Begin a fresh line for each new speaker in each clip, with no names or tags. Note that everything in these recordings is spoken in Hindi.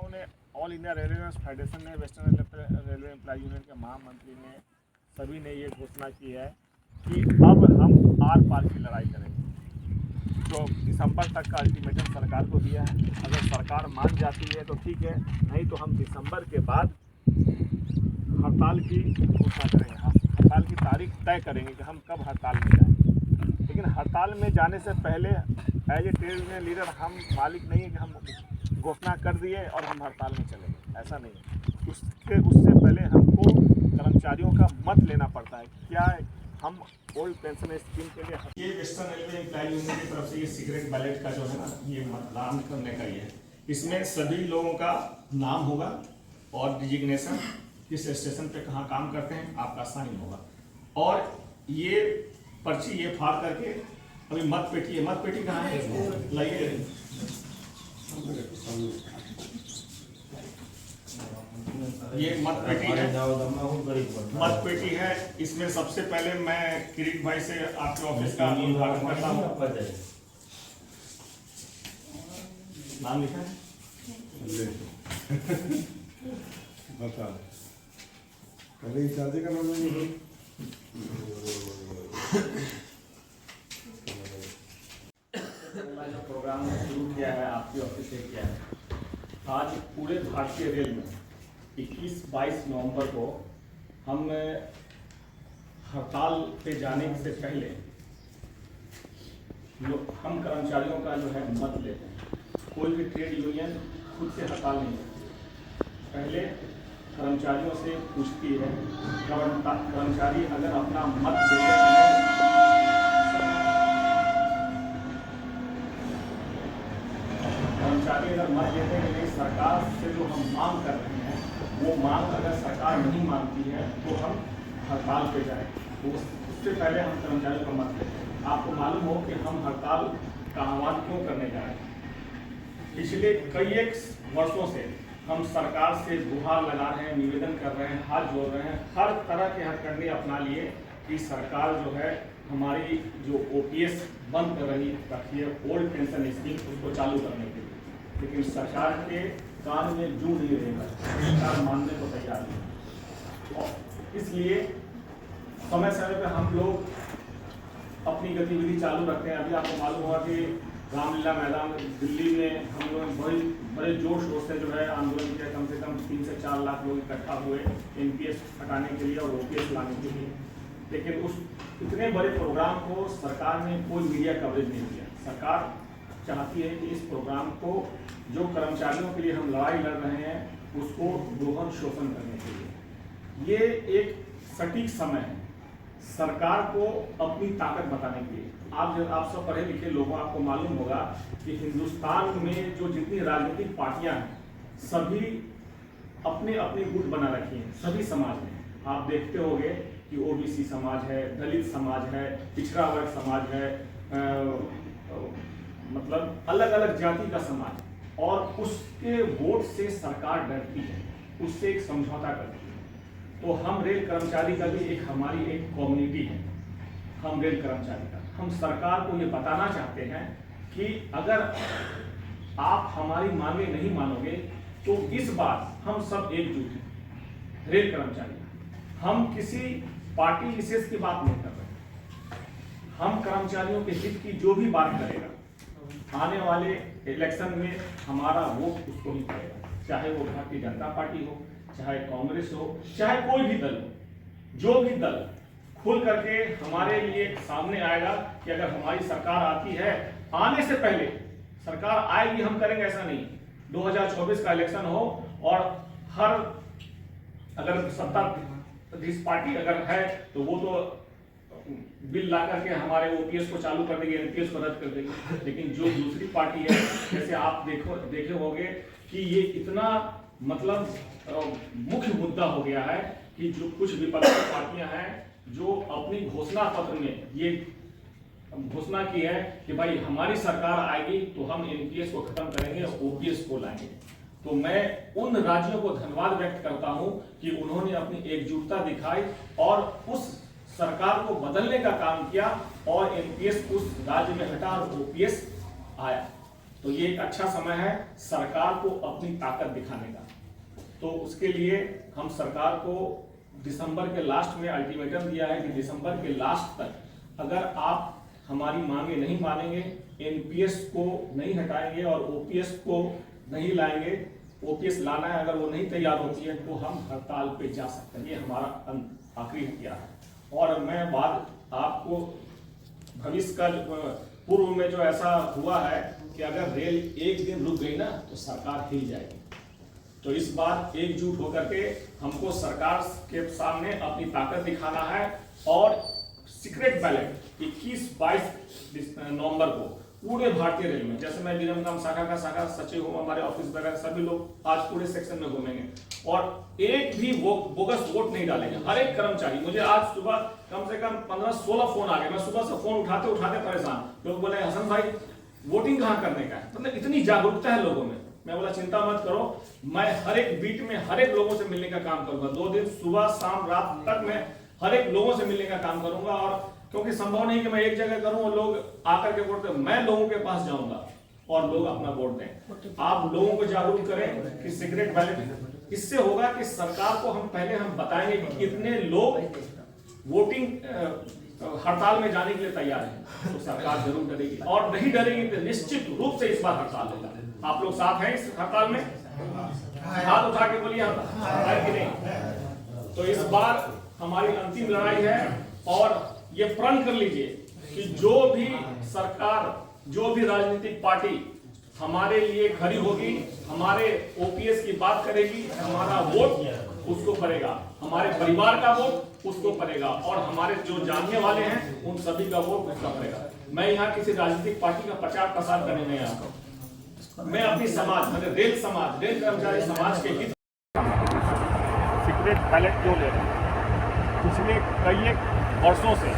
नेताओं ने, ऑल इंडिया रेलवे फेडरेशन ने, वेस्टर्न रेलवे एम्प्लॉय यूनियन के महामंत्री ने, सभी ने ये घोषणा की है कि अब हम आर पार की लड़ाई करेंगे। तो दिसंबर तक का अल्टीमेटम सरकार को दिया है। अगर सरकार मान जाती है तो ठीक है, नहीं तो हम दिसंबर के बाद हड़ताल की घोषणा करेंगे। हड़ताल की तारीख तय करेंगे कि हम कब हड़ताल में जाएँ। लेकिन हड़ताल में जाने से पहले as a trade union leader हम मालिक नहीं है कि हम घोषणा कर दिए और हम हड़ताल में चले गए, ऐसा नहीं है। उससे पहले हमको कर्मचारियों का मत लेना पड़ता है। क्या हम ओल्ड पेंशन स्कीम के लिए, ये वेस्टर्न रेलवे एम्प्लॉय यूनियन की तरफ से ये सीक्रेट बैलेट का जो है ना, ये मतदान करने का ही है। इसमें सभी लोगों का नाम होगा और डिजिग्नेशन, किस स्टेशन पे कहाँ काम करते हैं, आपका साइन होगा। और ये पर्ची ये फाड़ करके, अभी मत पेटी है, मत पेटी कहाँ है, लाइए ये मत पेटी है, मत पेटी है। इसमें सबसे पहले मैं किरीट भाई से आपके ऑफिस का उद्घाटन करता हूँ। नाम लिखा है,
बता पहले चार्जे का नाम नहीं।
जो प्रोग्राम शुरू किया है आपके ऑफिस से किया है, आज पूरे भारतीय रेल में 21-22 नवंबर को हम हड़ताल पे जाने से पहले हम कर्मचारियों का जो है मत लेते हैं। कोई भी ट्रेड यूनियन खुद से हड़ताल नहीं करती, पहले कर्मचारियों से पूछती है। कर्मचारी अगर अपना मत देते हैं, कर्मचारी अगर मत देते हैं कि सरकार से जो हम मांग कर रहे हैं वो मांग अगर सरकार नहीं मानती है तो हम हड़ताल पे जाएं। तो उससे पहले हम कर्मचारियों का मत लेते हैं। आपको मालूम हो कि हम हड़ताल का आह्वान क्यों करने जा रहे हैं। पिछले कई एक वर्षों से हम सरकार से गुहार लगा रहे हैं, निवेदन कर रहे हैं, हाथ जोड़ रहे हैं, हर तरह के हथकंडे अपना लिए कि सरकार जो है हमारी जो ओपीएस बंद कर रखी है, ओल्ड पेंशन स्कीम, उसको चालू करने के लिए। लेकिन सरकार के कान में जू नहीं रहेगा, सरकार मानने को तैयार नहीं। इसलिए समय समय पर हम लोग अपनी गतिविधि चालू रखते हैं। अभी आपको मालूम हुआ कि रामलीला मैदान दिल्ली में हम लोग बड़े जोर शोर से जो है आंदोलन किया। कम से कम 3 से 4 लाख लोग इकट्ठा हुए एनपीएस हटाने के लिए और ओपीएस लाने के लिए। लेकिन उस इतने बड़े प्रोग्राम को सरकार ने कोई मीडिया कवरेज नहीं किया। सरकार चाहती है कि इस प्रोग्राम को, जो कर्मचारियों के लिए हम लड़ाई लड़ रहे हैं, उसको दोहन शोषण करने के लिए। ये एक सटीक समय है सरकार को अपनी ताकत बताने के लिए। आप सब पढ़े लिखे लोगों, आपको मालूम होगा कि हिंदुस्तान में जो जितनी राजनीतिक पार्टियां हैं, सभी अपने अपने गुट बना रखी हैं, सभी समाज में। आप देखते होंगे कि ओबीसी समाज है, दलित समाज है, पिछड़ा वर्ग समाज है, मतलब अलग अलग जाति का समाज, और उसके वोट से सरकार डरती है, उससे एक समझौता करती है। तो हम रेल कर्मचारी का भी हमारी एक कम्युनिटी है। हम रेल कर्मचारी का, हम सरकार को ये बताना चाहते हैं कि अगर आप हमारी मांगे नहीं मानोगे तो इस बार हम सब एकजुट हैं। रेल कर्मचारी, हम किसी पार्टी विशेष की बात नहीं कर रहे। हम कर्मचारियों के हित की जो भी बात करेगा, आने वाले इलेक्शन में हमारा वोट उसको ही पड़ेगा। चाहे वो भारतीय जनता पार्टी हो, चाहे कांग्रेस हो, चाहे कोई भी दल हो। जो भी दल खुल करके हमारे लिए सामने आएगा कि अगर हमारी सरकार आती है, आने से पहले सरकार आएगी हम करेंगे, ऐसा नहीं। 2024 का इलेक्शन हो और हर अगर सत्ताधीश पार्टी अगर है तो वो तो बिल ला करके हमारे ओपीएस को चालू कर देगी, एनपीएस को रद्द कर देगी। लेकिन जो दूसरी पार्टी है, जैसे आप देखे होंगे कि ये इतना मतलब मुख्य मुद्दा हो गया है कि जो कुछ विपक्षी पार्टियां हैं जो अपनी घोषणा पत्र में ये घोषणा की है कि भाई हमारी सरकार आएगी तो हम एनपीएस को खत्म करेंगे, ओपीएस को लाएंगे। तो मैं उन राज्यों को धन्यवाद व्यक्त करता हूं कि उन्होंने अपनी एकजुटता दिखाई और उस सरकार को बदलने का काम किया और एनपीएस उस राज्य में हटा और ओपीएस आया। तो ये एक अच्छा समय है सरकार को अपनी ताकत दिखाने का। तो उसके लिए हम सरकार को दिसंबर के लास्ट में अल्टीमेटम दिया है कि दिसंबर के लास्ट तक अगर आप हमारी मांगे नहीं मानेंगे, एनपीएस को नहीं हटाएंगे और ओपीएस को नहीं लाएंगे, ओपीएस लाना है अगर वो नहीं तैयार होती है तो हम हड़ताल पे जा सकते हैं। ये हमारा आखिरी हथियार है। और मैं बात आपको भविष्य का पूर्व में जो ऐसा हुआ है कि अगर रेल एक दिन रुक गई ना तो सरकार हिल जाएगी। तो इस बार एकजुट होकर के हमको सरकार के सामने अपनी ताकत दिखाना है और सीक्रेट बैलेट 21-22 नवंबर को पूरे भारतीय रेल में, जैसे मैं विरमगाम शाखा का शाखा सचिव हूँ, हमारे ऑफिस वगैरह सभी लोग आज पूरे सेक्शन में घूमेंगे और एक भी बोगस वोट नहीं डालेंगे। हर एक कर्मचारी, मुझे आज सुबह कम से कम 15-16 फोन आ गए, मैं सुबह से फोन उठाते उठाते परेशान। लोग बोले हसन भाई वोटिंग कहाँ करने का है, मतलब इतनी जागरूकता है लोगों में। मैं बोला चिंता मत करो, मैं हर एक बीट में हर एक लोगों से मिलने का काम करूंगा। 2 दिन सुबह शाम रात तक मैं हर एक लोगों से मिलने का काम करूंगा। और क्योंकि संभव नहीं कि मैं एक जगह करूं और लोग आकर के वोट दें, मैं लोगों के पास जाऊंगा और लोग अपना वोट दें। आप लोगों को जागरूक करें कि सीक्रेट बैलेट, इससे होगा कि सरकार को हम बताएंगे कि कितने लोग वोटिंग हड़ताल में जाने के लिए तैयार हैं। तो सरकार जरूर डरेगी और नहीं डरेगी तो निश्चित रूप से इस बार हड़ताल होगा। आप लोग साथ हैं इस हड़ताल में? हाथ उठा के बोलिए है कि नहीं? तो इस बार हमारी अंतिम लड़ाई है और ये प्रण कर लीजिए कि जो भी सरकार, जो भी राजनीतिक पार्टी हमारे लिए खड़ी होगी, हमारे ओपीएस की बात करेगी, हमारा वोट उसको करेगा, हमारे परिवार का वोट उसको करेगा और हमारे जो जानने वाले हैं उन सभी का वोट उसका करेगा। मैं यहाँ किसी राजनीतिक पार्टी का प्रचार प्रसार करने नहीं आता हूँ। मैं अपनी समाज, मतलब रेल समाज, रेल कर्मचारी समाज के हित सीक्रेट बैलेट क्यों ले रहे हैं? पिछले कई वर्षों से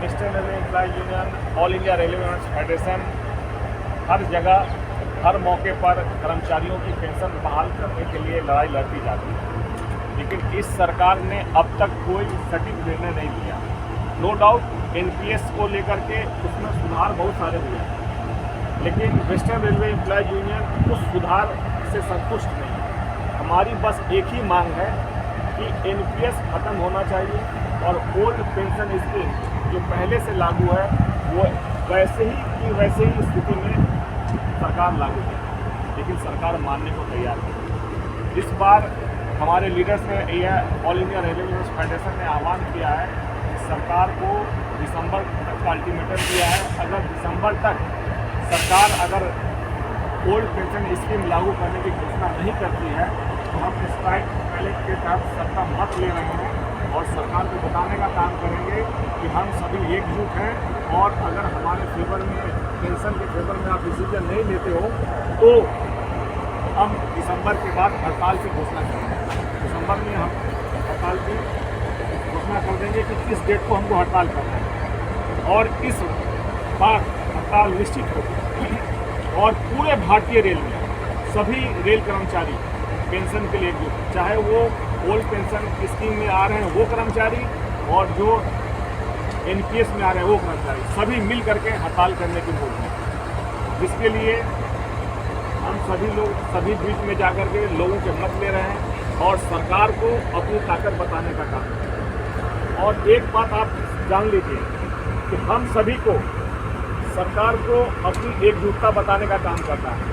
national railway employ union, all India railway federation हर जगह हर मौके पर कर्मचारियों की पेंशन बहाल करने के लिए लड़ाई लड़ती जाती है, लेकिन इस सरकार ने अब तक कोई सटीक निर्णय नहीं लिया। नो डाउट एनपीएस को लेकर के उसमें सुधार बहुत सारे हुए, लेकिन वेस्टर्न रेलवे एम्प्लॉय यूनियन उस सुधार से संतुष्ट नहीं है। हमारी बस एक ही मांग है कि एनपीएस खत्म होना चाहिए और ओल्ड पेंशन स्कीम जो पहले से लागू है वो वैसे ही स्थिति में सरकार लागू करे, लेकिन सरकार मानने को तैयार नहीं। इस बार हमारे लीडर्स ने, यह ऑल इंडिया रेलवे फेडरेशन ने आह्वान किया है कि सरकार को दिसंबर तक का अल्टीमेटम दिया है। अगर दिसंबर तक सरकार अगर ओल्ड पेंशन स्कीम लागू करने की घोषणा नहीं करती है तो हम स्ट्राइक बैलेट के तहत सत्ता मत ले रहे हैं और सरकार को बताने का काम करेंगे कि हम सभी एकजुट हैं और अगर हमारे फेवर में, पेंशन के फेवर में आप डिसीजन नहीं लेते हो तो हम दिसंबर के बाद हड़ताल की घोषणा करेंगे। दिसंबर में हम हड़ताल की घोषणा कर देंगे कि किस डेट को हमको हड़ताल करना है और इस बार हड़ताल निश्चित होगी और पूरे भारतीय रेल में सभी रेल कर्मचारी पेंशन के लिए एकजुट, चाहे वो ओल्ड पेंशन स्कीम में आ रहे हैं वो कर्मचारी और जो एनपीएस में आ रहे हैं वो कर्मचारी, सभी मिल करके हड़ताल करने की बोल रहे हैं, जिसके लिए हम सभी लोग सभी बीच में जाकर के लोगों के मत ले रहे हैं और सरकार को अपनी ताकत बताने का काम कर रहे हैं। और एक बात आप जान लीजिए कि हम सभी को, सरकार को अपनी एकजुटता बताने का काम करना है।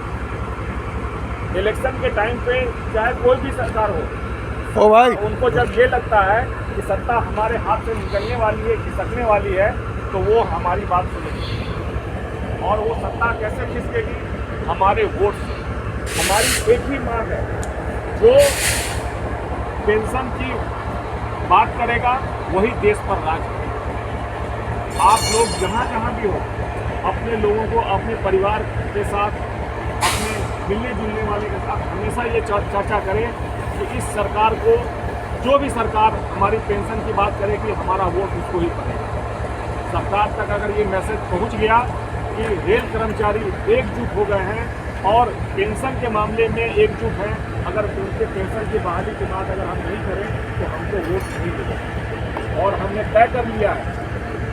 इलेक्शन के टाइम पे चाहे कोई भी सरकार हो,
भाई
उनको जब ये लगता है कि सत्ता हमारे हाथ से निकलने वाली है, खिसकने वाली है, तो वो हमारी बात सुनेगी और वो सत्ता कैसे खिसकेगी? हमारे वोट से। हमारी एक ही मांग है, जो पेंशन की बात करेगा वही देश पर राज करेगा। आप लोग जहाँ जहाँ भी हो अपने लोगों को, अपने परिवार के साथ, अपने मिलने जुलने वाले के साथ हमेशा ये चर्चा करें कि इस सरकार को, जो भी सरकार हमारी पेंशन की बात करेगी, हमारा वोट उसको ही पड़ेगा। सरकार तक अगर ये मैसेज पहुंच गया कि रेल कर्मचारी एकजुट हो गए हैं और पेंशन के मामले में एकजुट हैं, अगर उनके पेंशन की बहाली की बात अगर हम नहीं करें तो हमको वोट नहीं मिलेगा। और हमने तय कर लिया है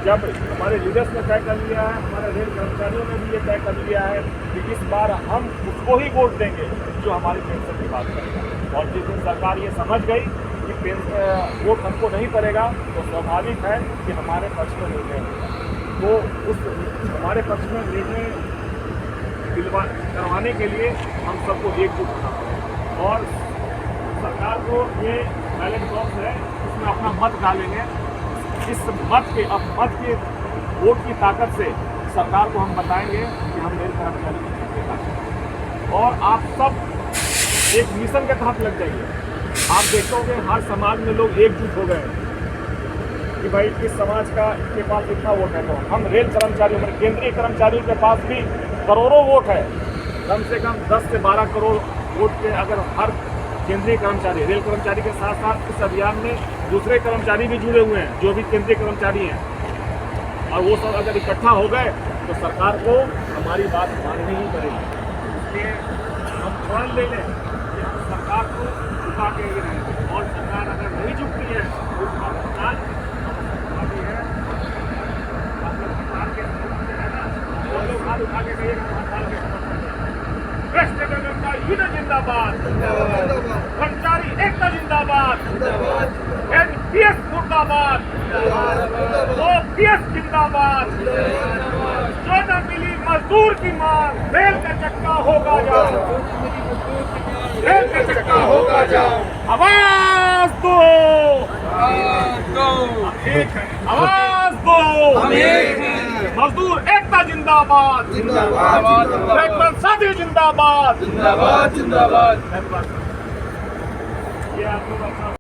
जब हमारे लीडर्स ने तय कर लिया है, हमारे रेल कर्मचारियों ने भी ये तय कर लिया है कि इस बार हम उसको ही वोट देंगे जो हमारी पेंशन की बात करेगा। और जिस दिन सरकार ये समझ गई कि वोट हमको नहीं पड़ेगा तो स्वाभाविक है कि हमारे पक्ष में निर्णय होगा। तो उस हमारे पक्ष में निर्णय करवाने के लिए हम सबको एकजुट होना पड़ेगा और सरकार को ये बैलेट बॉक्स है इसमें अपना मत डालेंगे। इस मत के वोट की ताकत से सरकार को हम बताएंगे कि हम रेल कर्मचारी की ताकत हैं। और आप सब एक मिशन के तहत लग जाइए। आप देखोगे हर समाज में लोग एकजुट हो गए हैं कि भाई इस समाज का के पास इतना वोट है। तो हम रेल कर्मचारियों में केंद्रीय कर्मचारियों के पास भी करोड़ों वोट है, कम से कम 10 से 12 करोड़ वोट के अगर हर केंद्रीय कर्मचारी रेल कर्मचारी के साथ साथ इस अभियान में दूसरे कर्मचारी भी जुड़े हुए हैं जो भी केंद्रीय कर्मचारी हैं और वो सब अगर इकट्ठा हो गए तो सरकार को हमारी बात माननी ही पड़ेगी। इसलिए हम प्रण ले लें कि हम सरकार को झुका के ही रहेंगे और सरकार अगर नहीं झुकती है तो उसका भुगतान अभी है सरकार के है ना। वो लोग हाथ उठा के कहिएगा हड़ताल के यूनियन जिंदाबाद, कर्मचारी एकता जिंदाबाद, एनपीएस मुर्दाबाद, ओपीएस जिंदाबाद, जो न मिली मजदूर की मांग, रेल का चक्का होगा जाओ, रेल का चक्का होगा जाओ, आवाज दो, आवाज दो, मजदूर एकता जिंदाबाद, जिंदाबाद, साथी जिंदाबाद, जिंदाबाद, जिंदाबाद। ये आप लोग अपना